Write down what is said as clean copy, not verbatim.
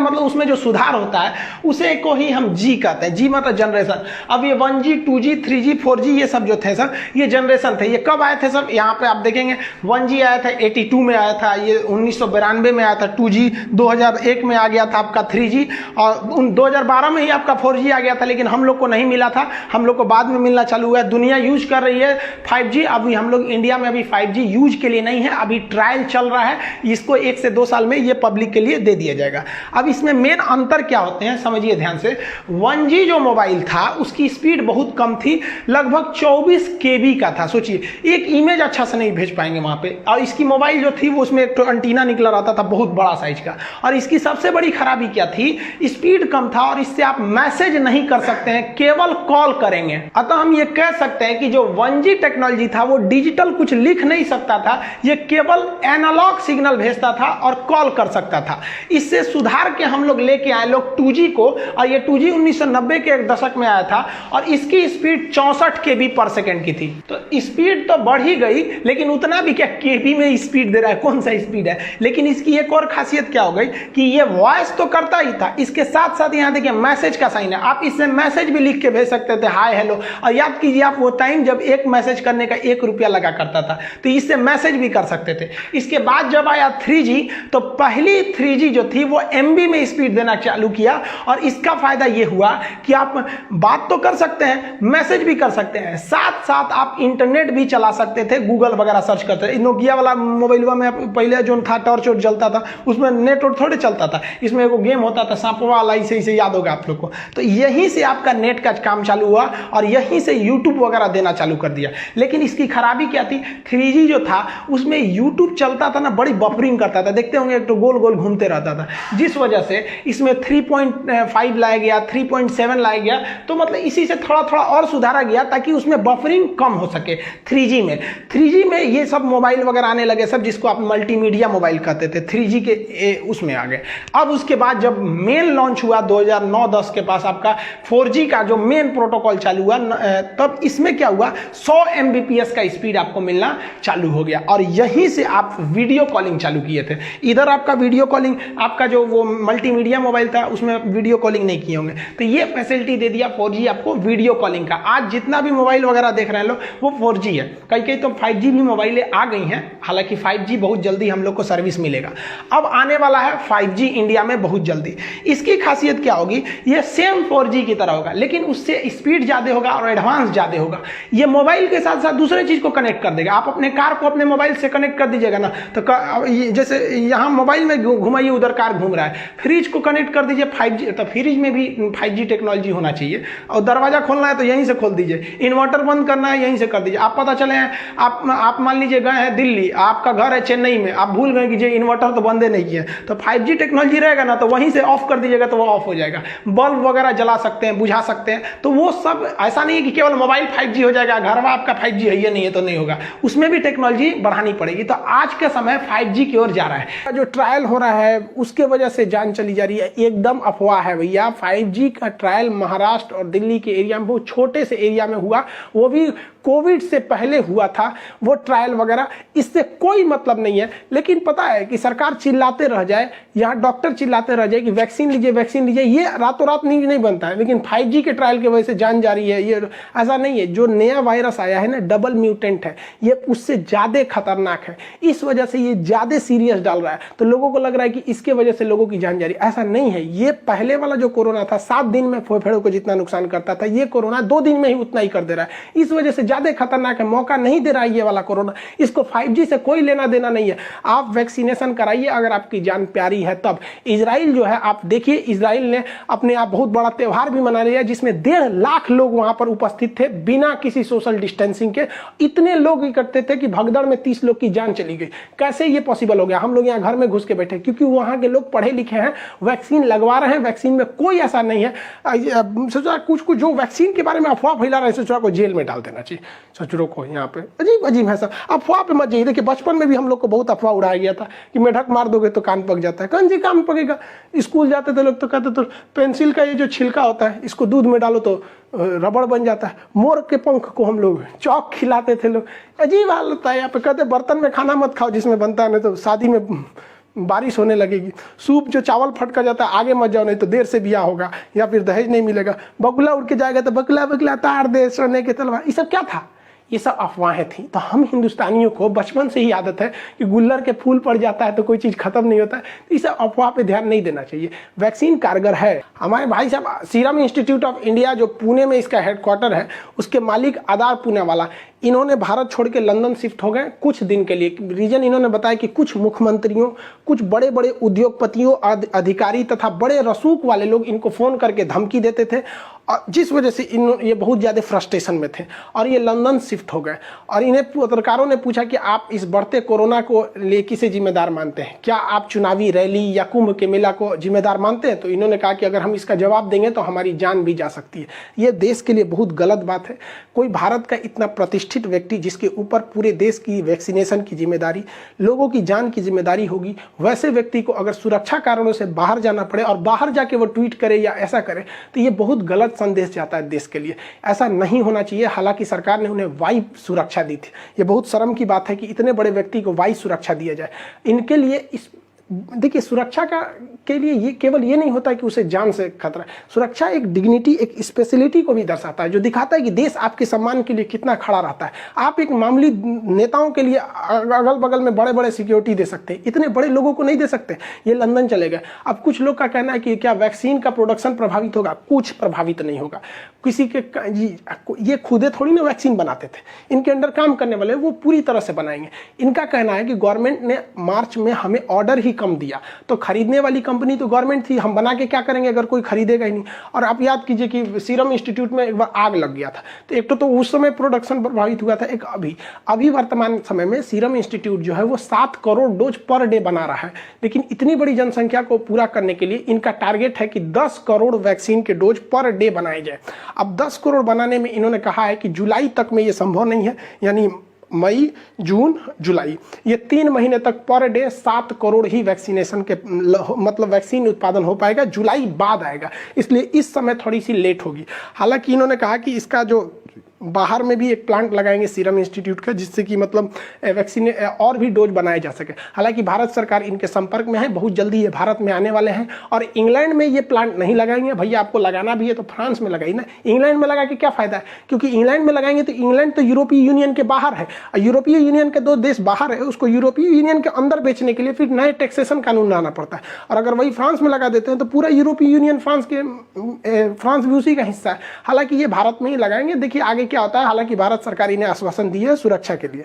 मतलब उसमें जो सुधार होता है उसे को ही हम जी कहते हैं। जी मतलब जनरेशन। अब ये 1G 2G 3G 4G ये सब जो थे सर, ये जनरेशन थे। ये कब आए थे सर? यहाँ पे आप देखेंगे 1G आया था 82 में आया था, ये 1992 में आया था 2G, 2001 में आ गया था आपका 3G, और 2012 में ही आपका 4G आ गया था, लेकिन हम लोग को नहीं मिला था, हम लोग को बाद में मिलना चालू हुआ है। दुनिया यूज कर रही है 5G। अभी हम लोग इंडिया में अभी 5G यूज के लिए नहीं है, अभी ट्रायल चल रहा है, इसको 1 से 2 साल में ये पब्लिक के लिए दे दिया जाएगा। अब इसमें मेन अंतर क्या होते हैं समझिए ध्यान से। 1G जो मोबाइल था उसकी स्पीड बहुत कम थी, लगभग 24 KB का था। सोचिए एक इमेज अच्छा से नहीं भेज पाएंगे वहां पे। और इसकी मोबाइल जो थी वो उसमें एक तो एंटीना निकला रहता था बहुत बड़ा साइज का, और इसकी सबसे बड़ी खराबी क्या थी, स्पीड कम था और इससे आप मैसेज नहीं कर सकते हैं, केवल कॉल करेंगे। अतः हम ये कह सकते हैं कि जो 1G टेक्नोलॉजी था वो डिजिटल कुछ लिख नहीं सकता था, ये केवल एनालॉग सिग्नल भेजता था और कॉल कर सकता था। इससे सुधार के हम लोग लेके आए लोग 2G को, और ये 2G 1990 के एक दशक में आया था, और इसकी स्पीड 64 KB पर सेकेंड की थी। तो स्पीड तो बढ़ ही गई, लेकिन उतना भी क्या KB में स्पीड दे रहा है, कौन सा स्पीड है। लेकिन इसकी एक और खासियत क्या हो गई कि ये वॉइस तो करता ही था, इसके साथ साथ यहाँ देखिए मैसेज का साइन है, आप इससे मैसेज भी लिख के भेज सकते थे, हाय हेलो। और याद कीजिए आप वो टाइम जब एक मैसेज करने का 1 रुपया लगा करता था, तो इससे मैसेज भी कर सकते थे। इसके बाद जब आया 3G, तो पहली 3G जो थी वो MB में स्पीड देना चालू किया, और इसका फायदा ये हुआ कि आप बात तो कर सकते हैं, मैसेज भी कर सकते हैं, साथ साथ आप इंटरनेट भी चला सकते थे, गूगल वगैरह सर्च करते थे। नोकिया वाला मोबाइल में पहले जो था टॉर्च वॉर्च जलता था, उसमें नेट और थोड़े चलता था, इसमें एगो गेम होता था सांपवा वाला, इसे याद होगा आप लोग को। तो यहीं से आपका नेट का काम चालू हुआ और यहीं से यूट्यूब वगैरह देना चालू कर दिया। लेकिन इसकी खराबी क्या थी, 3G जो था उसमें यूट्यूब चलता था ना, बड़ी बफरिंग करता था, देखते होंगे एक तो गोल गोल घूमते रहता था, जिस वजह से इसमें 3.5 लाया गया, 3.7 लाया गया। तो मतलब इसी से थोड़ा थोड़ा और सुधारा गया ताकि उसमें बफरिंग कम हो सके। 3G में ये सब मोबाइल वगैरह आने लगे सब, जिसको आप मल्टीमीडिया मोबाइल कहते थे, 3G के उसमें आ गए। अब उसके बाद जब मेन लॉन्च हुआ 2009-10 के पास आपका 4G का जो मेन प्रोटोकॉल चालू हुआ, तब इसमें क्या हुआ, 100 Mbps का स्पीड आपको मिलना चालू हो गया, और यहीं से आप वीडियो कॉलिंग चालू किए थे। इधर आपका वीडियो कॉलिंग, आपका जो वो मल्टीमीडिया मोबाइल था उसमें वीडियो कॉलिंग नहीं किए होंगे, तो ये फैसिलिटी दे दिया 4G आपको वीडियो कॉलिंग का। आज जितना भी मोबाइल वगैरह देख रहे हैं लोग वो 4G है, कई तो 5G भी मोबाइलें आ गई हैं, हालांकि 5G बहुत जल्दी हम लोग को सर्विस मिलेगा। अब आने वाला है 5G इंडिया में बहुत जल्दी। इसकी खासियत क्या होगी, ये सेम 4G की तरह होगा, लेकिन उससे स्पीड ज़्यादा होगा और एडवांस ज़्यादा होगा। ये मोबाइल के साथ साथ दूसरे चीज़ को कनेक्ट कर देगा। आप अपने कार को अपने मोबाइल से कनेक्ट कर दीजिएगा ना, तो जैसे यहाँ मोबाइल में घुमाइए, उधर कार घूम रहा है, फ्रिज को कनेक्ट कर दीजिए 5G, तो फ्रिज में भी 5G टेक्नोलॉजी होना चाहिए। और दरवाजा खोलना है तो यहीं से खोल दीजिए, इन्वर्टर बंद करना है यहीं से कर दीजिए। आप पता चले आप मान लीजिए गए हैं दिल्ली, आपका घर है चेन्नई में, आप भूल गए कि इन्वर्टर तो बंदे नहीं किए, तो 5G टेक्नोलॉजी रहेगा ना, तो वहीं से ऑफ कर दीजिएगा तो वो ऑफ हो जाएगा। बल्ब वगैरह जला सकते हैं, बुझा सकते हैं। तो वो सब ऐसा नहीं है कि केवल मोबाइल 5G हो जाएगा, घर में आपका 5G है ये नहीं है तो नहीं होगा, उसमें भी टेक्नोलॉजी बढ़ानी पड़ेगी। तो आज के समय 5G की ओर जा रहा है। जो ट्रायल हो रहा है उसके वजह से जान चली जा रही है, एकदम अफवाह है भैया। 5G का ट्रायल महाराष्ट्र और दिल्ली के एरिया में, बहुत छोटे से एरिया में हुआ, वो भी कोविड से पहले हुआ था वो ट्रायल वगैरह, इससे कोई मतलब नहीं है। लेकिन पता है कि सरकार चिल्लाते रह जाए, यहाँ डॉक्टर चिल्लाते रह जाए कि वैक्सीन लीजिए वैक्सीन लीजिए, ये रातों रात नहीं बनता है। लेकिन 5G के ट्रायल की वजह से जान जा रही है, ये ऐसा नहीं है। जो नया वायरस आया है ना, डबल म्यूटेंट है, ये उससे ज़्यादा खतरनाक है, इस वजह से ये ज़्यादा सीरियस डाल रहा है। तो लोगों को लग रहा है कि इसके वजह से लोगों की जान जा रही है, ऐसा नहीं है। ये पहले वाला जो कोरोना था 7 दिन में फेफड़ों को जितना नुकसान करता था, ये कोरोना 2 दिन में ही उतना ही कर दे रहा है। इस वजह से ज़्यादा खतरनाक है, मौका नहीं दे रहा है ये वाला कोरोना। इसको 5G से कोई लेना देना नहीं है। आप वैक्सीनेशन कराइए अगर आपकी जान प्यारी है तब। इजराइल जो है, आप देखिए, इजराइल ने अपने आप बहुत बड़ा त्यौहार भी मना लिया, जिसमें 1.5 लाख लोग वहां पर उपस्थित थे बिना किसी सोशल डिस्टेंसिंग के। इतने लोग इकट्ठे थे कि भगदड़ में 30 लोग की जान चली गई। कैसे ये पॉसिबल हो गया? हम लोग यहाँ घर में घुस के बैठे, क्योंकि वहां के लोग पढ़े लिखे हैं, वैक्सीन लगवा रहे हैं, वैक्सीन में कोई ऐसा नहीं है। सोचा कुछ जो वैक्सीन के बारे में अफवाह फैला रहे हैं, सोचा को जेल में डाल देना चाहिए। सचुरों को यहाँ पे अजीब है सब, अफवाह पे मत जाइए। देखिए बचपन में भी हम लोग को बहुत अफवाह उड़ाया गया था कि मेढक मार दोगे तो कान पक जाता है। कौन सी कान पकेगा? स्कूल जाते थे लोग तो कहते तो पेंसिल का ये जो छिलका होता है इसको दूध में डालो तो रबड़ बन जाता है। मोर के पंख को हम लोग चौक खिलाते थे लोग। अजीब हाल होता है यहाँ पे। कहते बर्तन में खाना मत खाओ जिसमें बनता है, नहीं तो शादी में बारिश होने लगेगी, सूप जो चावल फट कर जाता है आगे मत जाओ नहीं तो देर से ब्याह होगा, या फिर दहेज नहीं मिलेगा, बगुला उड़ के जाएगा तो बगुला बगुला तार दे सोने के तलवार, ये सब क्या था? ये सब अफवाहें थी। तो हम हिंदुस्तानियों को बचपन से ही आदत है कि गुल्लर के फूल पड़ जाता है तो कोई चीज़ खत्म नहीं होता है, तो इस अफवाह पे ध्यान नहीं देना चाहिए। वैक्सीन कारगर है। हमारे भाई साहब सीरम इंस्टीट्यूट ऑफ इंडिया जो पुणे में इसका हेडक्वार्टर है, उसके मालिक आधार पूनावाला, इन्होंने भारत छोड़ के लंदन शिफ्ट हो गए कुछ दिन के लिए। रीजन इन्होंने बताया कि कुछ मुख्यमंत्रियों, कुछ बड़े बड़े उद्योगपतियों, अधिकारी तथा बड़े रसूख वाले लोग इनको फ़ोन करके धमकी देते थे, और जिस वजह से ये बहुत ज़्यादा फ्रस्ट्रेशन में थे और ये लंदन शिफ्ट हो गए। और इन्हें पत्रकारों ने पूछा कि आप इस बढ़ते कोरोना को ले किसे जिम्मेदार मानते हैं, क्या आप चुनावी रैली या कुंभ के मेला को जिम्मेदार मानते हैं? तो इन्होंने कहा कि अगर हम इसका जवाब देंगे तो हमारी जान भी जा सकती है। ये देश के लिए बहुत गलत बात है। कोई भारत का इतना प्रतिष्ठित व्यक्ति जिसके ऊपर पूरे देश की वैक्सीनेशन की जिम्मेदारी, लोगों की जान की जिम्मेदारी होगी, वैसे व्यक्ति को अगर सुरक्षा कारणों से बाहर जाना पड़े और बाहर जाके वो ट्वीट करे या ऐसा करे तो ये बहुत गलत संदेश जाता है देश के लिए। ऐसा नहीं होना चाहिए। हालांकि सरकार ने उन्हें वायु सुरक्षा दी थी। ये बहुत शर्म की बात है कि इतने बड़े व्यक्ति को वायु सुरक्षा दिया जाए। इनके लिए इस देखिए सुरक्षा का के लिए ये केवल ये नहीं होता कि उसे जान से खतरा है। सुरक्षा एक डिग्निटी, एक स्पेशलिटी को भी दर्शाता है, जो दिखाता है कि देश आपके सम्मान के लिए कितना खड़ा रहता है। आप एक मामूली नेताओं के लिए अगल बगल में बड़े बड़े सिक्योरिटी दे सकते हैं, इतने बड़े लोगों को नहीं दे सकते। ये लंदन चले गए। अब कुछ लोग का कहना है कि क्या वैक्सीन का प्रोडक्शन प्रभावित होगा? कुछ प्रभावित नहीं होगा। किसी के ये खुदे थोड़ी ना वैक्सीन बनाते थे, इनके अंडर काम करने वाले वो पूरी तरह से बनाएंगे। इनका कहना है कि गवर्नमेंट ने मार्च में हमें ऑर्डर ही कम दिया, तो खरीदने वाली कंपनी तो गवर्नमेंट थी, हम बना के क्या करेंगे अगर कोई खरीदेगा ही नहीं। और आप याद कीजिए कि सीरम इंस्टीट्यूट में एक बार आग लग गया था, तो एक तो उस समय प्रोडक्शन प्रभावित हुआ था, एक अभी वर्तमान समय में सीरम इंस्टीट्यूट जो है वो 7 करोड़ डोज पर डे बना रहा है। लेकिन इतनी बड़ी जनसंख्या को पूरा करने के लिए इनका टारगेट है कि 10 करोड़ वैक्सीन के डोज पर डे बनाए जाए। अब 10 करोड़ बनाने में इन्होंने कहा है कि जुलाई तक में ये संभव नहीं है, यानी मई, जून, जुलाई, ये 3 महीने तक पर डे 7 करोड़ ही वैक्सीनेशन के मतलब वैक्सीन उत्पादन हो पाएगा। जुलाई बाद आएगा, इसलिए इस समय थोड़ी सी लेट होगी। हालांकि इन्होंने कहा कि इसका जो बाहर में भी एक प्लांट लगाएंगे सीरम इंस्टीट्यूट का, जिससे कि मतलब वैक्सीन और भी डोज बनाए जा सके। हालांकि भारत सरकार इनके संपर्क में है, बहुत जल्दी ये भारत में आने वाले हैं। और इंग्लैंड में ये प्लांट नहीं लगाएंगे। भैया आपको लगाना भी है तो फ्रांस में लगाइए ना, इंग्लैंड में लगा के क्या फायदा है? क्योंकि इंग्लैंड में लगाएंगे तो इंग्लैंड तो यूरोपीय यूनियन के बाहर है, यूरोपीय यूनियन के 2 देश बाहर है, उसको यूरोपीय यूनियन के अंदर बेचने के लिए फिर नए टैक्सेशन कानून लाना पड़ता है। और अगर वही फ्रांस में लगा देते हैं तो पूरा यूरोपीय यूनियन फ्रांस भी उसी का हिस्सा है। हालांकि ये भारत में ही लगाएंगे, देखिए आगे क्या होता है। हालांकि भारत सरकार इन्हें आश्वासन दी है सुरक्षा के लिए।